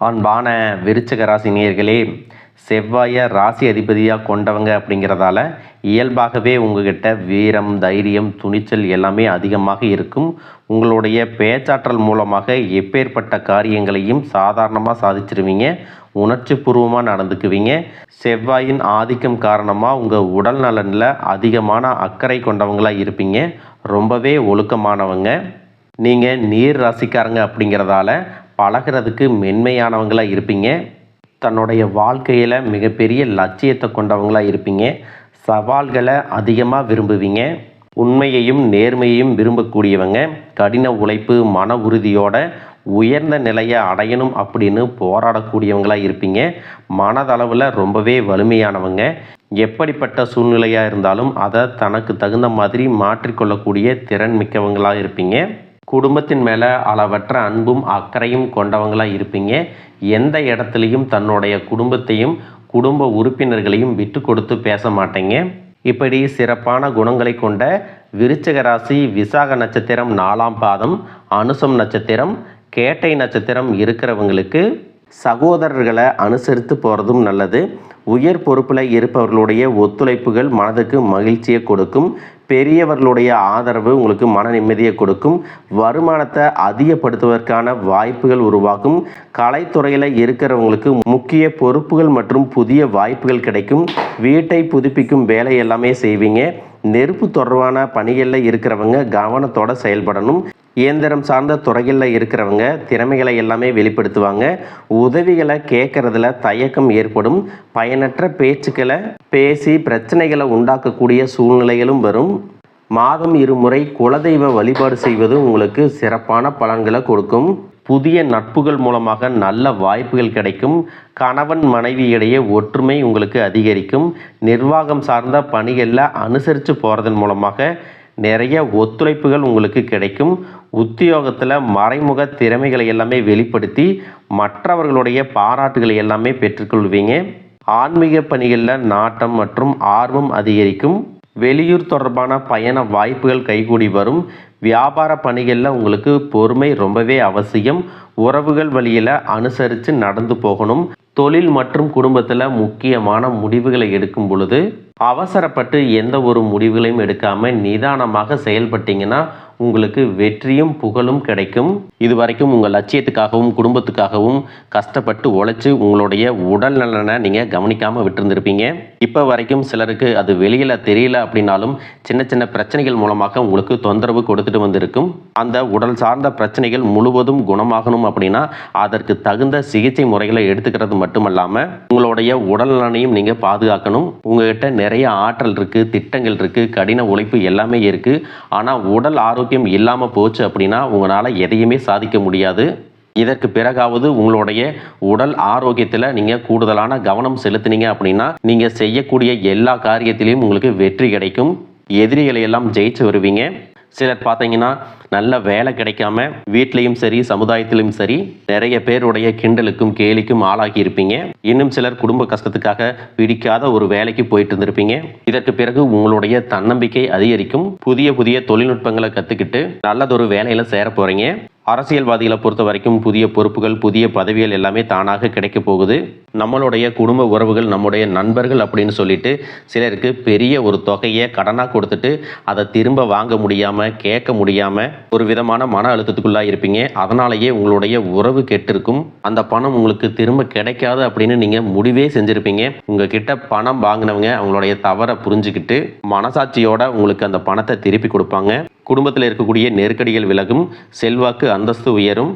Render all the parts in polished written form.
அன்பான விருச்சிக ராசி நேயர்களே, செவ்வாயை ராசி அதிபதியாக கொண்டவங்க அப்படிங்கிறதால இயல்பாகவே உங்ககிட்ட வீரம், தைரியம், துணிச்சல் எல்லாமே அதிகமாக இருக்கும். உங்களுடைய பேச்சாற்றல் மூலமாக எப்பேற்பட்ட காரியங்களையும் சாதாரணமாக சாதிச்சிருவீங்க. உணர்ச்சி பூர்வமாக நடந்துக்குவீங்க. செவ்வாயின் ஆதிக்கம் காரணமாக உங்கள் உடல் நலனில் அதிகமான அக்கறை கொண்டவங்களாக இருப்பீங்க. ரொம்பவே ஒழுக்கமானவங்க. நீங்கள் நீர் ராசிக்காரங்க அப்படிங்கிறதால பழகிறதுக்கு மென்மையானவங்களாக இருப்பீங்க. தன்னுடைய வாழ்க்கையில் மிகப்பெரிய லட்சியத்தை கொண்டவங்களாக இருப்பீங்க. சவால்களை அதிகமாக விரும்புவீங்க. உண்மையையும் நேர்மையையும் விரும்பக்கூடியவங்க. கடின உழைப்பு, மன உறுதியோட உயர்ந்த நிலையை அடையணும் அப்படின்னு போராடக்கூடியவங்களாக இருப்பீங்க. மனதளவில் ரொம்பவே வலிமையானவங்க. எப்படிப்பட்ட சூழ்நிலையாக இருந்தாலும் அதை தனக்கு தகுந்த மாதிரி மாற்றிக்கொள்ளக்கூடிய திறன் மிக்கவங்களாக இருப்பீங்க. குடும்பத்தின் மேலே அளவற்ற அன்பும் அக்கறையும் கொண்டவங்களாக இருப்பீங்க. எந்த இடத்துலையும் தன்னுடைய குடும்பத்தையும் குடும்ப உறுப்பினர்களையும் விட்டு கொடுத்து பேச மாட்டீங்க. இப்படி சிறப்பான குணங்களை கொண்ட விருச்சிக ராசி விசாக நட்சத்திரம் 4ஆம் பாதம், அனுசம் நட்சத்திரம், கேட்டை நட்சத்திரம் இருக்கிறவங்களுக்கு சகோதரர்களை அனுசரித்து போகிறதும் நல்லது. உயர் பொறுப்பில் இருப்பவர்களுடைய ஒத்துழைப்புகள் மனதுக்கு மகிழ்ச்சியை கொடுக்கும். பெரியவர்களுடைய ஆதரவு உங்களுக்கு மன நிம்மதியை கொடுக்கும். வருமானத்தை அதிகப்படுத்துவதற்கான வாய்ப்புகள் உருவாக்கும். கலைத்துறையில் இருக்கிறவங்களுக்கு முக்கிய பொறுப்புகள் மற்றும் புதிய வாய்ப்புகள் கிடைக்கும். வீட்டை புதுப்பிக்கும் வேலை எல்லாமே செய்வீங்க. நெருப்பு தொடர்பான பணிகளில் இருக்கிறவங்க கவனத்தோடு செயல்படணும். இயந்திரம் சார்ந்த துறைகளில் இருக்கிறவங்க திறமைகளை எல்லாமே வெளிப்படுத்துவாங்க. உதவிகளை கேட்கறதுல தயக்கம் ஏற்படும். பயனற்ற பேச்சுக்களை பேசி பிரச்சனைகளை உண்டாக்கக்கூடிய சூழ்நிலைகளும் வரும். மாதம் 2 முறை குலதெய்வ வழிபாடு செய்வது உங்களுக்கு சிறப்பான பலன்களை கொடுக்கும். புதிய நட்புகள் மூலமாக நல்ல வாய்ப்புகள் கிடைக்கும். கணவன் மனைவி இடையே ஒற்றுமை உங்களுக்கு அதிகரிக்கும். நிர்வாகம் சார்ந்த பணிகளில் அனுசரித்து போகிறதன் மூலமாக நிறைய ஒத்துழைப்புகள் உங்களுக்கு கிடைக்கும். உத்தியோகத்தில் மறைமுக திறமைகளை எல்லாமே வெளிப்படுத்தி மற்றவர்களுடைய பாராட்டுகளை எல்லாமே பெற்றுக்கொள்வீங்க. ஆன்மீக பணிகளில் நாட்டம் மற்றும் ஆர்வம் அதிகரிக்கும். வெளியூர் தொடர்பான பயண வாய்ப்புகள் கைகூடி வரும். வியாபார பணிகளில் உங்களுக்கு பொறுமை ரொம்பவே அவசியம். உறவுகள் வழியில் அனுசரித்து நடந்து போகணும். தொழில் மற்றும் குடும்பத்தில் முக்கியமான முடிவுகளை எடுக்கும் பொழுது அவசரப்பட்டு எந்த ஒரு முடிவுகளையும் எடுக்காமல் நிதானமாக செயல்பட்டீங்கன்னா உங்களுக்கு வெற்றியும் புகழும் கிடைக்கும். இதுவரைக்கும் உங்கள் லட்சியத்துக்காகவும் குடும்பத்துக்காகவும் கஷ்டப்பட்டு உழைச்சி உங்களுடைய உடல் நலனை நீங்கள் கவனிக்காமல் விட்டுருந்துருப்பீங்க. இப்போ வரைக்கும் சிலருக்கு அது வெளியில் தெரியல அப்படின்னாலும் சின்ன சின்ன பிரச்சனைகள் மூலமாக உங்களுக்கு தொந்தரவு கொடுத்துட்டு வந்திருக்கும். அந்த உடல் சார்ந்த பிரச்சனைகள் முழுவதும் குணமாகணும் அப்படின்னா அதற்கு தகுந்த சிகிச்சை முறைகளை எடுத்துக்கிறது மட்டுமல்லாமல் உங்களுடைய உடல் நலனையும் நீங்கள் பாதுகாக்கணும். உங்கள்கிட்ட நிறைய ஆற்றல் இருக்குது, திட்டங்கள் இருக்குது, கடின உழைப்பு எல்லாமே இருக்குது. ஆனால் உடல் ஆரோக்கியம் இல்லாமல் போச்சு அப்படின்னா உங்களால் எதையுமே சாதிக்க முடியாது. இதற்கு பிறகாவது உங்களுடைய உடல் ஆரோக்கியத்தில் நீங்கள் கூடுதலான கவனம் செலுத்தினீங்க அப்படின்னா நீங்கள் செய்யக்கூடிய எல்லா காரியத்திலையும் உங்களுக்கு வெற்றி கிடைக்கும். எதிரிகளை எல்லாம் ஜெயிச்சு வருவீங்க. சிலர் பார்த்தீங்கன்னா நல்ல வேலை கிடைக்காம வீட்லேயும் சரி சமுதாயத்திலும் சரி நிறைய பேருடைய கிண்டலுக்கும் கேலிக்கும் ஆளாகி இருப்பீங்க. இன்னும் சிலர் குடும்ப கஷ்டத்துக்காக பிடிக்காத ஒரு வேலைக்கு போயிட்டு இருந்திருப்பீங்க. இதற்கு பிறகு உங்களுடைய தன்னம்பிக்கை அதிகரிக்கும். புதிய புதிய தொழில்நுட்பங்களை கற்றுக்கிட்டு நல்லதொரு வேலையில் சேர போகிறீங்க. அரசியல்வாதிகளை பொறுத்த வரைக்கும் புதிய பொறுப்புகள், புதிய பதவிகள் எல்லாமே தானாக கிடைக்க போகுது. நம்மளுடைய குடும்ப உறவுகள், நம்முடைய நண்பர்கள் அப்படின்னு சொல்லிட்டு சிலருக்கு பெரிய ஒரு தொகையை கடனாக கொடுத்துட்டு அதை திரும்ப வாங்க முடியாமல், கேட்க முடியாமல் ஒரு விதமான மன அழுத்தத்துக்குள்ளாக இருப்பீங்க. அதனாலேயே உங்களுடைய உறவு கெட்டிருக்கும். அந்த பணம் உங்களுக்கு திரும்ப கிடைக்காது அப்படின்னு நீங்கள் முடிவே செஞ்சுருப்பீங்க. உங்ககிட்ட பணம் வாங்கினவங்க அவங்களுடைய தவறை புரிஞ்சுக்கிட்டு மனசாட்சியோட உங்களுக்கு அந்த பணத்தை திருப்பி கொடுப்பாங்க. குடும்பத்தில் இருக்கக்கூடிய நெருக்கடிகள் விலகும். செல்வாக்கு அந்தஸ்து உயரும்.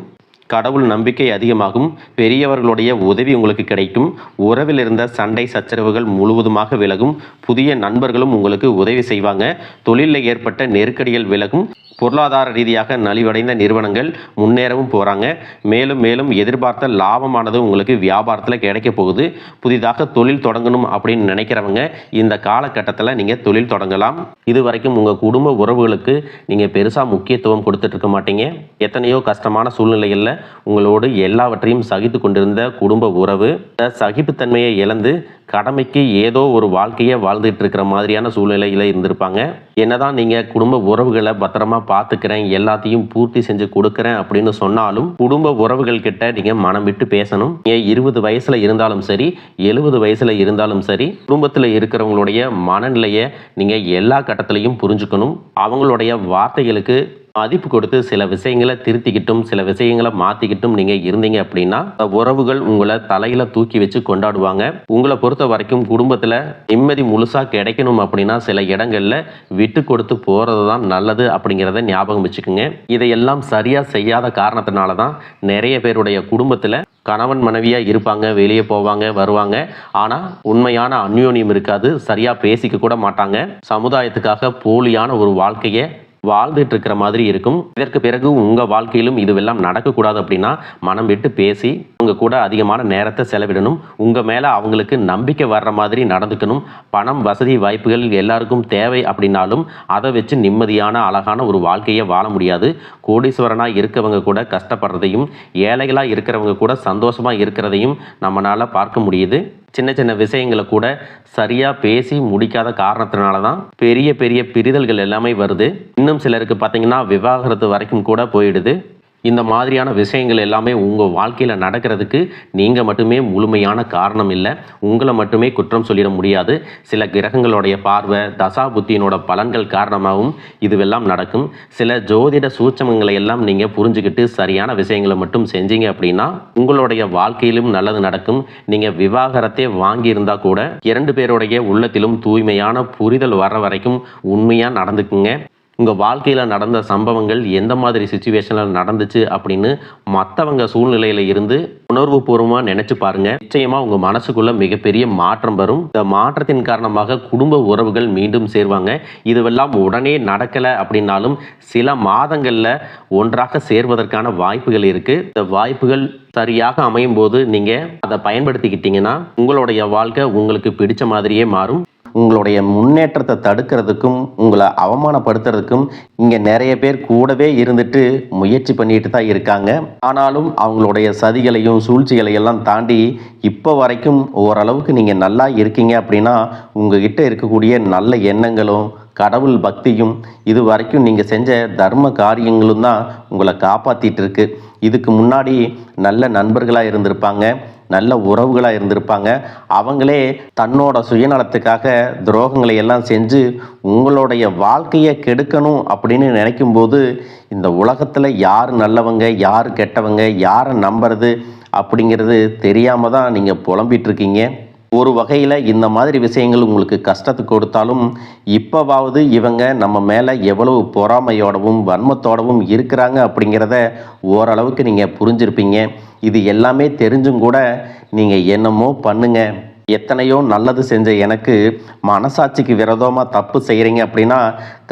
கடவுள் நம்பிக்கை அதிகமாகும். பெரியவர்களுடைய உதவி உங்களுக்கு கிடைக்கும். உறவில் இருந்த சண்டை சச்சரவுகள் முழுவதுமாக விலகும். புதிய நண்பர்களும் உங்களுக்கு உதவி செய்வாங்க. தொழிலில் ஏற்பட்ட நெருக்கடிகள் விலகும். பொருளாதார ரீதியாக நலிவடைந்த நிறுவனங்கள் முன்னேறவும் போகிறாங்க. மேலும் மேலும் எதிர்பார்த்த லாபமானது உங்களுக்கு வியாபாரத்தில் கிடைக்க போகுது. புதிதாக தொழில் தொடங்கணும் அப்படின்னு நினைக்கிறவங்க இந்த காலகட்டத்தில் நீங்கள் தொழில் தொடங்கலாம். இது வரைக்கும் உங்கள் குடும்ப உறவுகளுக்கு நீங்கள் பெருசாக முக்கியத்துவம் கொடுத்துட்டு இருக்க மாட்டீங்க. எத்தனையோ கஷ்டமான சூழ்நிலைகளில் உங்களோடு எல்லாவற்றையும் சகித்து கொண்டிருந்த குடும்ப உறவு சகிப்புத்தன்மையை இழந்து கடமைக்கு ஏதோ ஒரு வாழ்க்கையை வாழ்ந்துட்டு இருக்கிற மாதிரியான சூழ்நிலையில் இருந்திருப்பாங்க. என்னதான் நீங்கள் குடும்ப உறவுகளை பத்திரமா பார்த்துக்கிறேன், எல்லாத்தையும் பூர்த்தி செஞ்சு கொடுக்குறேன் அப்படின்னு சொன்னாலும் குடும்ப உறவுகள் கிட்ட நீங்கள் மனம் விட்டு பேசணும். நீங்கள் 20 வயசில் இருந்தாலும் சரி, 70 வயசில் இருந்தாலும் சரி, குடும்பத்தில் இருக்கிறவங்களுடைய மனநிலையை நீங்கள் எல்லா கட்டத்திலையும் புரிஞ்சுக்கணும். அவங்களுடைய வார்த்தைகளுக்கு மதிப்பு கொடுத்து சில விஷயங்களை திருத்திக்கிட்டும் சில விஷயங்களை மாற்றிக்கிட்டும் நீங்கள் இருந்தீங்க அப்படின்னா உறவுகள் உங்களை தலையில் தூக்கி வச்சு கொண்டாடுவாங்க. உங்களை பொறுத்த வரைக்கும் குடும்பத்தில் நிம்மதி முழுசாக கிடைக்கணும் அப்படின்னா சில இடங்களில் விட்டு கொடுத்து போகிறது தான் நல்லது அப்படிங்கிறத ஞாபகம் வச்சுக்கோங்க. இதையெல்லாம் சரியாக செய்யாத காரணத்தினால தான் நிறைய பேருடைய குடும்பத்தில் கணவன் மனைவியாக இருப்பாங்க, வெளியே போவாங்க வருவாங்க, ஆனால் உண்மையான அந்யோன்யம் இருக்காது, சரியாக பேசிக்க கூட மாட்டாங்க. சமுதாயத்துக்காக போலியான ஒரு வாழ்க்கையை வாழ்ந்துட்டு இருக்கிற மாதிரி இருக்கும். இதற்கு பிறகு உங்கள் வாழ்க்கையிலும் இதுவெல்லாம் நடக்கக்கூடாது அப்படின்னா மனம் விட்டு பேசி உங்க கூட அதிகமான நேரத்தை செலவிடணும். உங்கள் மேலே அவங்களுக்கு நம்பிக்கை வர்ற மாதிரி நடந்துக்கணும். பணம் வசதி வாய்ப்புகள் எல்லாருக்கும் தேவை அப்படின்னாலும் அதை வச்சு நிம்மதியான அழகான ஒரு வாழ்க்கையை வாழ முடியாது. கோடீஸ்வரனாக இருக்கவங்க கூட கஷ்டப்படுறதையும் ஏழைகளாக இருக்கிறவங்க கூட சந்தோஷமாக இருக்கிறதையும் நம்மளால் பார்க்க முடியுது. சின்ன சின்ன விஷயங்களை கூட சரியாக பேசி முடிக்காத காரணத்தினால தான் பெரிய பெரிய பிரிதல்கள் எல்லாமே வருது. இன்னும் சிலருக்கு பார்த்தீங்கன்னா விவாகரத்து வரைக்கும் கூட போயிடுது. இந்த மாதிரியான விஷயங்கள் எல்லாமே உங்கள் வாழ்க்கையில் நடக்கிறதுக்கு நீங்கள் மட்டுமே முழுமையான காரணம் இல்லை. உங்களை மட்டுமே குற்றம் சொல்லிட முடியாது. சில கிரகங்களுடைய பார்வை தசா புத்தியினோட பலன்கள் காரணமாகவும் இதுவெல்லாம் நடக்கும். சில ஜோதிட சூட்சமங்களை எல்லாம் நீங்கள் புரிஞ்சுக்கிட்டு சரியான விஷயங்களை மட்டும் செஞ்சீங்க அப்படின்னா உங்களுடைய வாழ்க்கையிலும் நல்லது நடக்கும். நீங்கள் விவாகரத்தை வாங்கியிருந்தால் கூட 2 பேருடைய உள்ளத்திலும் தூய்மையான புரிதல் வர வரைக்கும் உண்மையாக நடந்துக்குங்க. உங்கள் வாழ்க்கையில் நடந்த சம்பவங்கள் எந்த மாதிரி சுச்சுவேஷனில் நடந்துச்சு அப்படின்னு மற்றவங்க சூழ்நிலையில் இருந்து உணர்வு பூர்வமாக நினச்சி பாருங்கள். நிச்சயமாக உங்கள் மனசுக்குள்ளே மிகப்பெரிய மாற்றம் வரும். இந்த மாற்றத்தின் காரணமாக குடும்ப உறவுகள் மீண்டும் சேருவாங்க. இதுவெல்லாம் உடனே நடக்கலை அப்படின்னாலும் சில மாதங்களில் ஒன்றாக சேர்வதற்கான வாய்ப்புகள் இருக்குது. இந்த வாய்ப்புகள் சரியாக அமையும் போது நீங்கள் அதை பயன்படுத்திக்கிட்டீங்கன்னா உங்களுடைய வாழ்க்கை உங்களுக்கு பிடிச்ச மாதிரியே மாறும். உங்களுடைய முன்னேற்றத்தை தடுக்கிறதுக்கும் உங்களை அவமானப்படுத்துறதுக்கும் இங்கே நிறைய பேர் கூடவே இருந்துட்டு முயற்சி பண்ணிட்டு தான் இருக்காங்க. ஆனாலும் அவங்களுடைய சதிகளையும் சூழ்ச்சிகளையெல்லாம் தாண்டி இப்போ வரைக்கும் ஓரளவுக்கு நீங்கள் நல்லா இருக்கீங்க அப்படின்னா உங்ககிட்ட இருக்கக்கூடிய நல்ல எண்ணங்களும் கடவுள் பக்தியும் இது வரைக்கும் நீங்கள் செஞ்ச தர்ம காரியங்களும் தான் உங்களை காப்பாற்றிட்டு இருக்கு. இதுக்கு முன்னாடி நல்ல நண்பர்களாக இருந்திருப்பாங்க, நல்ல உறவுகளாக இருந்திருப்பாங்க. அவங்களே தன்னோட சுயநலத்துக்காக துரோகங்களை எல்லாம் செஞ்சு உங்களுடைய வாழ்க்கையை கெடுக்கணும் அப்படின்னு நினைக்கும்போது இந்த உலகத்தில் யார் நல்லவங்க யார் கெட்டவங்க யாரை நம்புறது அப்படிங்கிறது தெரியாமல் தான் நீங்கள் புலம்பிட்டு இருக்கீங்க. ஒரு வகையில் இந்த மாதிரி விஷயங்கள் உங்களுக்கு கஷ்டத்தை கொடுத்தாலும் இப்போவாவது இவங்க நம்ம மேலே எவ்வளவு பொறாமையோடவும் வன்மத்தோடவும் இருக்கிறாங்க அப்படிங்கிறத ஓரளவுக்கு நீங்கள் புரிஞ்சிருப்பீங்க. இது எல்லாமே தெரிஞ்சும் கூட நீங்கள் என்னமோ பண்ணுங்க, எத்தனையோ நல்லது செஞ்ச எனக்கு மனசாட்சிக்கு விரோதமாக தப்பு செய்கிறீங்க அப்படின்னா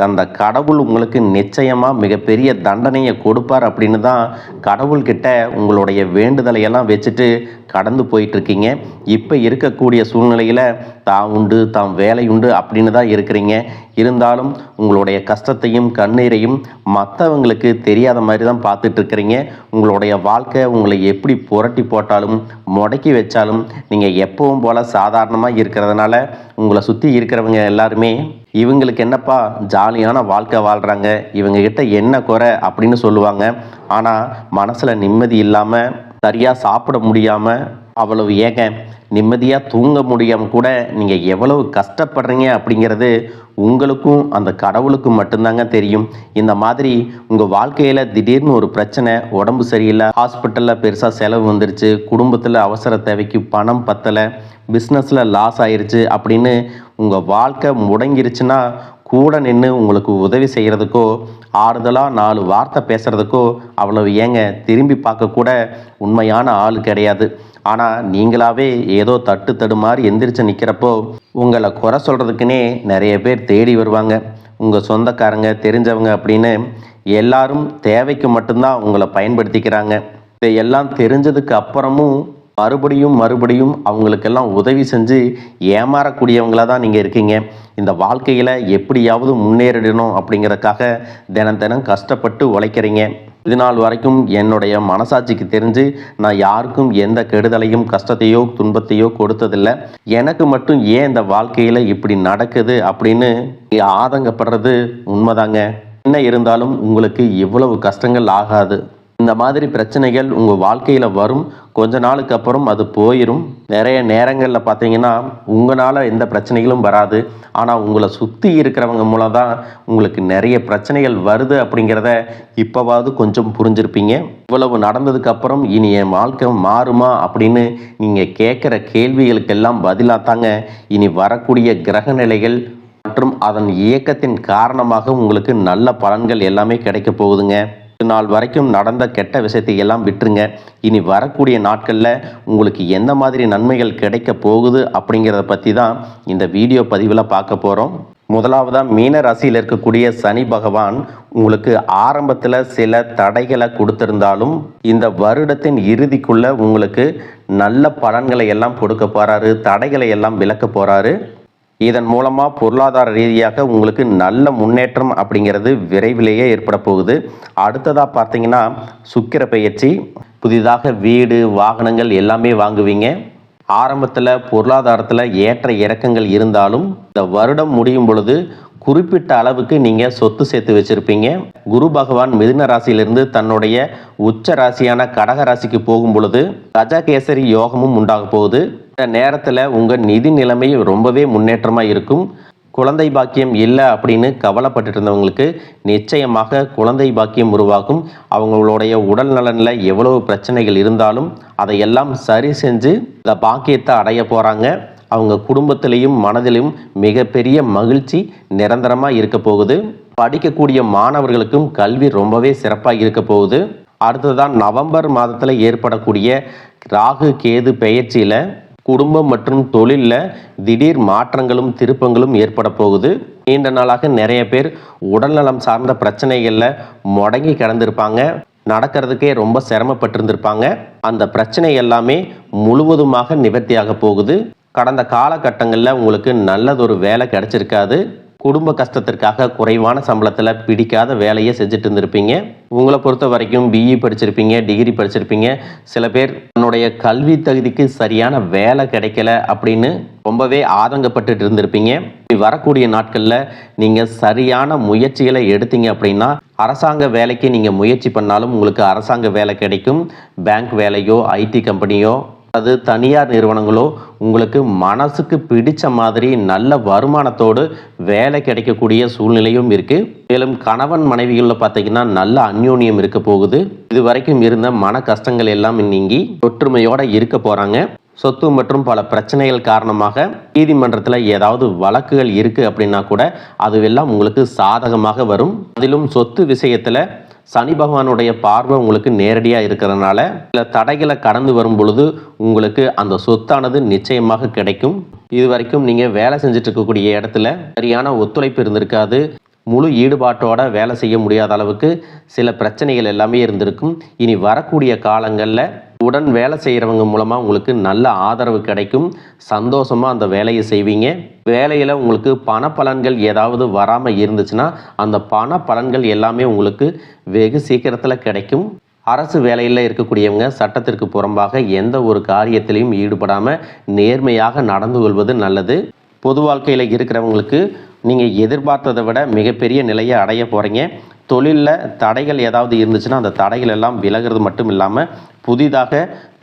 அந்த கடவுள் உங்களுக்கு நிச்சயமாக மிகப்பெரிய தண்டனையை கொடுப்பார் அப்படின்னு தான் கடவுள்கிட்ட உங்களுடைய வேண்டுதலையெல்லாம் வச்சுட்டு கடந்து போயிட்டுருக்கீங்க. இப்போ இருக்கக்கூடிய சூழ்நிலையில் தான் உண்டு தாம் வேலை உண்டு அப்படின்னு தான் இருக்கிறீங்க. இருந்தாலும் உங்களுடைய கஷ்டத்தையும் கண்ணீரையும் மற்றவங்களுக்கு தெரியாத மாதிரி தான் பார்த்துட்ருக்கிறீங்க. உங்களுடைய வாழ்க்கை உங்களை எப்படி புரட்டி போட்டாலும் முடக்கி வச்சாலும் நீங்கள் எப்பவும் போல் சாதாரணமாக இருக்கிறதுனால உங்களை சுற்றி இருக்கிறவங்க எல்லாருமே இவங்களுக்கு என்னப்பா ஜாலியான வாழ்க்கை வாழ்கிறாங்க, இவங்ககிட்ட என்ன குறை அப்படின்னு சொல்லுவாங்க. ஆனால் மனசில் நிம்மதி இல்லாமல் சரியாக சாப்பிட முடியாமல் அவ்வளவு ஏங்க நிம்மதியாக தூங்க முடியாமல் கூட நீங்கள் எவ்வளவு கஷ்டப்படுறீங்க அப்படிங்கிறது உங்களுக்கும் அந்த கடவுளுக்கும் மட்டும்தாங்க தெரியும். இந்த மாதிரி உங்கள் வாழ்க்கையில் திடீர்னு ஒரு பிரச்சனை, உடம்பு சரியில்லை, ஹாஸ்பிட்டலில் பெருசாக செலவு வந்துருச்சு, குடும்பத்தில் அவசர தேவைக்கு பணம் பத்தலை, பிஸ்னஸில் லாஸ் ஆயிடுச்சு அப்படின்னு உங்கள் வாழ்க்கை முடங்கிருச்சுன்னா கூட நின்று உங்களுக்கு உதவி செய்கிறதுக்கோ ஆறுதலாக 4 வார்த்தை பேசுகிறதுக்கோ அவ்வளவு ஏங்க திரும்பி பார்க்கக்கூட உண்மையான ஆள் கிடையாது. ஆனால் நீங்களாவே ஏதோ தட்டு தடுமாறி எந்திரிச்சு நிற்கிறப்போ உங்களை குறை சொல்கிறதுக்குன்னே நிறைய பேர் தேடி வருவாங்க. உங்கள் சொந்தக்காரங்க தெரிஞ்சவங்க அப்படின்னு எல்லாரும் தேவைக்கு மட்டும்தான் உங்களை பயன்படுத்திக்கிறாங்க. இதையெல்லாம் தெரிஞ்சதுக்கு அப்புறமும் மறுபடியும் அவங்களுக்கெல்லாம் உதவி செஞ்சு ஏமாறக்கூடியவங்களாக தான் நீங்கள் இருக்கீங்க. இந்த வாழ்க்கையில் எப்படியாவது முன்னேறிடணும் அப்படிங்கிறதுக்காக தினம் கஷ்டப்பட்டு உழைக்கிறீங்க. இது நாள் வரைக்கும் என்னுடைய மனசாட்சிக்கு தெரிஞ்சு நான் யாருக்கும் எந்த கெடுதலையும் கஷ்டத்தையோ துன்பத்தையோ கொடுத்ததில்லை. எனக்கு மட்டும் ஏன் இந்த வாழ்க்கையில் இப்படி நடக்குது அப்படின்னு ஆதங்கப்படுறது உண்மைதாங்க. என்ன இருந்தாலும் உங்களுக்கு இவ்வளவு கஷ்டங்கள் ஆகாது. இந்த மாதிரி பிரச்சனைகள் உங்கள் வாழ்க்கையில் வரும். கொஞ்ச நாளுக்கு அப்புறம் அது போயிடும். நிறைய நேரங்களில் பார்த்தீங்கன்னா உங்களால் எந்த பிரச்சனைகளும் வராது. ஆனால் உங்களை சுற்றி இருக்கிறவங்க மூலம் தான் உங்களுக்கு நிறைய பிரச்சனைகள் வருது அப்படிங்கிறத இப்போவாவது கொஞ்சம் புரிஞ்சிருப்பீங்க. இவ்வளவு நடந்ததுக்கப்புறம் இனி என் வாழ்க்கை மாறுமா அப்படின்னு நீங்கள் கேட்குற கேள்விகளுக்கெல்லாம் பதிலாக தாங்க இனி வரக்கூடிய கிரக நிலைகள் மற்றும் அதன் இயக்கத்தின் காரணமாக உங்களுக்கு நல்ல பலன்கள் எல்லாமே கிடைக்க போகுதுங்க. இது நாள் வரைக்கும் நடந்த கெட்ட விஷயத்தை எல்லாம் விட்டுருங்க. இனி வரக்கூடிய நாட்களில் உங்களுக்கு எந்த மாதிரி நன்மைகள் கிடைக்க போகுது அப்படிங்கிறத பற்றி தான் இந்த வீடியோ பதிவில் பார்க்க போகிறோம். முதலாவதாக மீன ராசியில் இருக்கக்கூடிய சனி பகவான் உங்களுக்கு ஆரம்பத்தில் சில தடைகளை கொடுத்திருந்தாலும் இந்த வருடத்தின் இறுதிக்குள்ளே உங்களுக்கு நல்ல பலன்களை எல்லாம் கொடுக்க போகிறாரு. தடைகளை எல்லாம் விலக்க போகிறாரு. இதன் மூலமாக பொருளாதார ரீதியாக உங்களுக்கு நல்ல முன்னேற்றம் அப்படிங்கிறது விரைவிலேயே ஏற்பட போகுது. அடுத்ததாக பார்த்தீங்கன்னா சுக்கிர பெயர்ச்சி. புதிதாக வீடு வாகனங்கள் எல்லாமே வாங்குவீங்க. ஆரம்பத்தில் பொருளாதாரத்தில் ஏற்ற இறக்கங்கள் இருந்தாலும் இந்த வருடம் முடியும் பொழுது குறிப்பிட்ட அளவுக்கு நீங்கள் சொத்து சேர்த்து வச்சுருப்பீங்க. குரு பகவான் மிதுன ராசியிலிருந்து தன்னுடைய உச்ச ராசியான கடக ராசிக்கு போகும் பொழுது கஜகேசரி யோகமும் உண்டாக போகுது. இந்த நேரத்தில் உங்கள் நிதி நிலைமை ரொம்பவே முன்னேற்றமாக இருக்கும். குழந்தை பாக்கியம் இல்லை அப்படின்னு கவலைப்பட்டு இருந்தவங்களுக்கு நிச்சயமாக குழந்தை பாக்கியம் உருவாகும். அவங்களுடைய உடல் நலனில் எவ்வளவு பிரச்சனைகள் இருந்தாலும் அதையெல்லாம் சரி செஞ்சு இந்த பாக்கியத்தை அடைய போகிறாங்க. அவங்க குடும்பத்திலையும் மனதிலும் மிகப்பெரிய மகிழ்ச்சி நிரந்தரமாக இருக்க போகுது. படிக்கக்கூடிய மாணவர்களுக்கும் கல்வி ரொம்பவே சிறப்பாக இருக்க போகுது. அடுத்ததான் நவம்பர் மாதத்தில் ஏற்படக்கூடிய ராகு கேது பெயர்ச்சியில் குடும்பம் மற்றும் தொழிலில் திடீர் மாற்றங்களும் திருப்பங்களும் ஏற்பட போகுது. நீண்ட நாளாக நிறைய பேர் உடல்நலம் சார்ந்த பிரச்சனைகளில் முடங்கி கிடந்திருப்பாங்க. நடக்கிறதுக்கே ரொம்ப சிரமப்பட்டிருந்திருப்பாங்க. அந்த பிரச்சனை எல்லாமே முழுவதுமாக நிவர்த்தியாக போகுது. கடந்த காலகட்டங்களில் உங்களுக்கு நல்லதொரு வேலை கிடைச்சிருக்காது. குடும்ப கஷ்டத்திற்காக குறைவான சம்பளத்தில் பிடிக்காத வேலையை செஞ்சுட்டு இருந்திருப்பீங்க. உங்களை பொறுத்த வரைக்கும் பிஇ படிச்சிருப்பீங்க, டிகிரி படிச்சிருப்பீங்க. சில பேர் தன்னுடைய கல்வி தகுதிக்கு சரியான வேலை கிடைக்கல அப்படின்னு ரொம்பவே ஆதங்கப்பட்டு இருந்திருப்பீங்க. வரக்கூடிய நாட்களில் நீங்கள் சரியான முயற்சிகளை எடுத்தீங்க அப்படின்னா அரசாங்க வேலைக்கு நீங்கள் முயற்சி பண்ணாலும் உங்களுக்கு அரசாங்க வேலை கிடைக்கும். பேங்க் வேலையோ ஐடி கம்பெனியோ அது தனியார் நிறுவனங்களோ உங்களுக்கு மனசுக்கு பிடிச்ச மாதிரி நல்ல வருமானத்தோடு வேலை கிடைக்கக்கூடிய சூழ்நிலையும் இருக்குது. மேலும் கணவன் மனைவிகளில் பார்த்தீங்கன்னா நல்ல அந்யோன்யம் இருக்க போகுது. இது வரைக்கும் இருந்த மன கஷ்டங்கள் எல்லாம் நீங்கி ஒற்றுமையோடு இருக்க போகிறாங்க. சொத்து மற்றும் பல பிரச்சனைகள் காரணமாக நீதிமன்றத்தில் ஏதாவது வழக்குகள் இருக்குது அப்படின்னா கூட அதுவெல்லாம் உங்களுக்கு சாதகமாக வரும். அதிலும் சொத்து விஷயத்தில் சனி பகவானுடைய பார்வை உங்களுக்கு நேரடியாக இருக்கிறதுனால சில தடைகளை கடந்து வரும் பொழுது உங்களுக்கு அந்த சொத்தானது நிச்சயமாக கிடைக்கும். இது வரைக்கும் நீங்கள் வேலை செஞ்சுட்டு இருக்கக்கூடிய இடத்துல சரியான ஒத்துழைப்பு இருந்திருக்காது. முழு ஈடுபாட்டோட வேலை செய்ய முடியாத அளவுக்கு சில பிரச்சனைகள் எல்லாமே இருந்திருக்கும். இனி வரக்கூடிய காலங்களில் உடன் வேலை செய்கிறவங்க மூலமாக உங்களுக்கு நல்ல ஆதரவு கிடைக்கும். சந்தோஷமாக அந்த வேலையை செய்வீங்க. வேலையில் உங்களுக்கு பண பலன்கள் ஏதாவது வராமல் இருந்துச்சுன்னா அந்த பண பலன்கள் எல்லாமே உங்களுக்கு வெகு சீக்கிரத்தில் கிடைக்கும். அரசு வேலையில் இருக்கக்கூடியவங்க சட்டத்திற்கு புறம்பாக எந்த ஒரு காரியத்திலையும் ஈடுபடாமல் நேர்மையாக நடந்து கொள்வது நல்லது. பொது வாழ்க்கையில் இருக்கிறவங்களுக்கு நீங்கள் எதிர்பார்த்ததை விட மிகப்பெரிய நிலையை அடைய போகிறீங்க. தொழிலில் தடைகள் ஏதாவது இருந்துச்சுன்னா அந்த தடைகள் எல்லாம் விலகிறது மட்டும் இல்லாமல்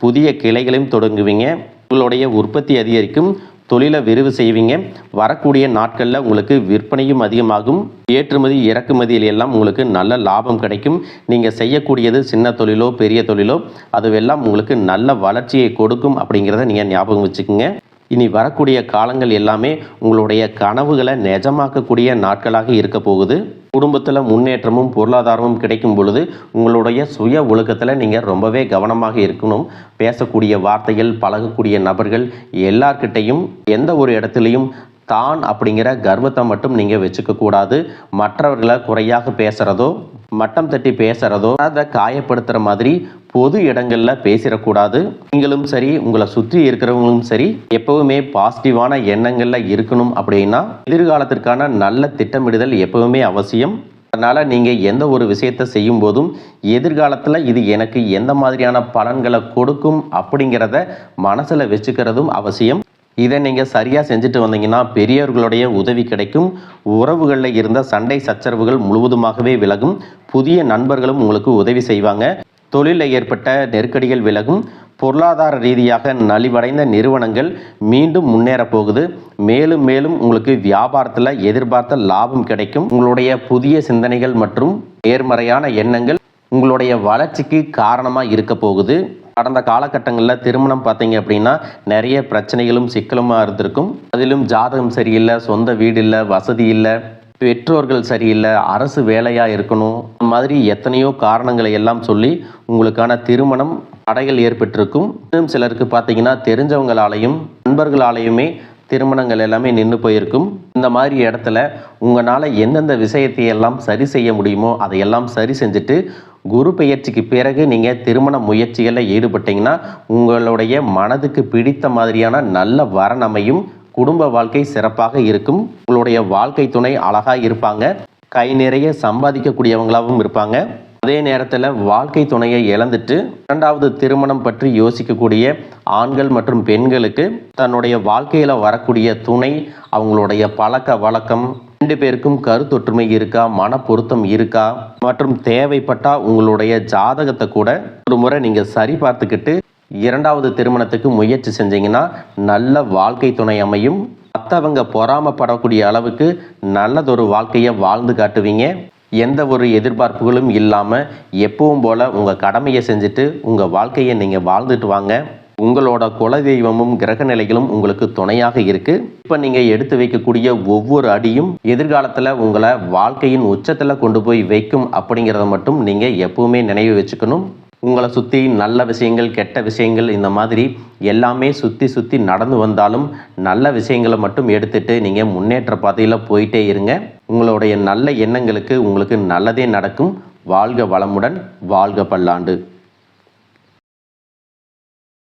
புதிய கிளைகளையும் தொடங்குவீங்க. உங்களுடைய உற்பத்தி அதிகரிக்கும். தொழிலை விரிவு செய்வீங்க. வரக்கூடிய நாட்களில் உங்களுக்கு விற்பனையும் அதிகமாகும். ஏற்றுமதி இறக்குமதியில் எல்லாம் உங்களுக்கு நல்ல லாபம் கிடைக்கும். நீங்கள் செய்யக்கூடியது சின்ன தொழிலோ பெரிய தொழிலோ அதுவெல்லாம் உங்களுக்கு நல்ல வளர்ச்சியை கொடுக்கும் அப்படிங்கிறத நீங்கள் ஞாபகம் வச்சுக்கோங்க. இனி வரக்கூடிய காலங்கள் எல்லாமே உங்களுடைய கனவுகளை நிஜமாக்கக்கூடிய நாட்களாக இருக்க போகுது. குடும்பத்தில் முன்னேற்றமும் பொருளாதாரமும் கிடைக்கும் பொழுது உங்களுடைய சுய ஒழுக்கத்தில் நீங்கள் ரொம்பவே கவனமாக இருக்கணும். பேசக்கூடிய வார்த்தைகள், பழகக்கூடிய நபர்கள் எல்லார்கிட்டையும் எந்த ஒரு இடத்துலையும் தான் அப்படிங்கிற கர்வத்தை மட்டும் நீங்கள் வச்சுக்கக்கூடாது. மற்றவர்களை குறையாக பேசுகிறதோ மட்டம் தட்டி பேசுகிறதோ அதை காயப்படுத்துகிற மாதிரி பொது இடங்களில் பேசிடக்கூடாது. நீங்களும் சரி உங்களை சுற்றி இருக்கிறவங்களும் சரி எப்பவுமே பாசிட்டிவான எண்ணங்களில் இருக்கணும். அப்படின்னா எதிர்காலத்திற்கான நல்ல திட்டமிடுதல் எப்பவுமே அவசியம். அதனால் நீங்கள் எந்த ஒரு விஷயத்தை செய்யும் போதும் எதிர்காலத்தில் இது எனக்கு எந்த மாதிரியான பலன்களை கொடுக்கும் அப்படிங்கிறத மனசில் வச்சுக்கிறதும் அவசியம். இதை நீங்கள் சரியாக செஞ்சுட்டு வந்தீங்கன்னா பெரியவர்களுடைய உதவி கிடைக்கும். உறவுகளில் இருந்த சண்டை சச்சரவுகள் முழுவதுமாகவே விலகும். புதிய நண்பர்களும் உங்களுக்கு உதவி செய்வாங்க. தொழிலில் ஏற்பட்ட நெருக்கடிகள் விலகும். பொருளாதார ரீதியாக நலிவடைந்த நிறுவனங்கள் மீண்டும் முன்னேற போகுது. மேலும் மேலும் உங்களுக்கு வியாபாரத்தில் எதிர்பார்த்த லாபம் கிடைக்கும். உங்களுடைய புதிய சிந்தனைகள் மற்றும் நேர்மறையான எண்ணங்கள் உங்களுடைய வளர்ச்சிக்கு காரணமாக இருக்க போகுது. கடந்த காலகட்டங்களில் திருமணம் பார்த்தீங்க அப்படின்னா நிறைய பிரச்சனைகளும் சிக்கலுமாக இருந்திருக்கும். அதிலும் ஜாதகம் சரியில்லை, சொந்த வீடு இல்லை, வசதி இல்லை, பெற்றோர்கள் சரியில்லை, அரசு வேலையாக இருக்கணும், இந்த மாதிரி எத்தனையோ காரணங்களை எல்லாம் சொல்லி உங்களுக்கான திருமணம் தடைகள் ஏற்பட்டிருக்கும். இன்னும் சிலருக்கு பார்த்தீங்கன்னா தெரிஞ்சவங்களாலையும் நண்பர்களாலையுமே திருமணங்கள் எல்லாமே நின்று போயிருக்கும். இந்த மாதிரி இடத்துல உங்களால் எந்தெந்த விஷயத்தை எல்லாம் சரி செய்ய முடியுமோ அதையெல்லாம் சரி செஞ்சுட்டு குரு பெயர்ச்சிக்கு பிறகு நீங்கள் திருமண முயற்சிகளில் ஈடுபட்டீங்கன்னா உங்களுடைய மனதுக்கு பிடித்த மாதிரியான நல்ல வரன் அமையும். குடும்ப வாழ்க்கை சிறப்பாக இருக்கும். உங்களுடைய வாழ்க்கை துணை அழகாக இருப்பாங்க. கை நிறைய சம்பாதிக்கக்கூடியவங்களாகவும் இருப்பாங்க. அதே நேரத்தில் வாழ்க்கை துணையை இழந்துட்டு இரண்டாவது திருமணம் பற்றி யோசிக்கக்கூடிய ஆண்கள் மற்றும் பெண்களுக்கு தன்னுடைய வாழ்க்கையில் வரக்கூடிய துணை, அவங்களுடைய பழக்க வழக்கம், 2 பேருக்கும் கருத்தொற்றுமை இருக்கா, மன பொருத்தம் இருக்கா மற்றும் தேவைப்பட்டால் உங்களுடைய ஜாதகத்தை கூட ஒரு முறை நீங்கள் சரி பார்த்துக்கிட்டு இரண்டாவது திருமணத்துக்கு முயற்சி செஞ்சீங்கன்னா நல்ல வாழ்க்கை துணை அமையும். மற்றவங்க பொறாமப்படக்கூடிய அளவுக்கு நல்லதொரு வாழ்க்கையை வாழ்ந்து காட்டுவீங்க. எந்த ஒரு எதிர்பார்ப்புகளும் இல்லாமல் எப்பவும் போல் உங்கள் கடமையை செஞ்சுட்டு உங்கள் வாழ்க்கையை நீங்கள் வாழ்ந்துட்டு வாங்க. உங்களோட குலதெய்வமும் கிரக நிலைகளும் உங்களுக்கு துணையாக இருக்குது. இப்போ நீங்கள் எடுத்து வைக்கக்கூடிய ஒவ்வொரு அடியும் எதிர்காலத்தில் உங்களை வாழ்க்கையின் உச்சத்தில் கொண்டு போய் வைக்கும் அப்படிங்கிறத மட்டும் நீங்கள் எப்பவுமே நினைவு வச்சுக்கணும். உங்களை சுற்றி நல்ல விஷயங்கள், கெட்ட விஷயங்கள், இந்த மாதிரி எல்லாமே சுற்றி நடந்து வந்தாலும் நல்ல விஷயங்களை மட்டும் எடுத்துட்டு நீங்கள் முன்னேற்ற பாதையில் போயிட்டே இருங்க. உங்களுடைய நல்ல எண்ணங்களுக்கு உங்களுக்கு நல்லதே நடக்கும். வாழ்க வளமுடன், வாழ்க பல்லாண்டு.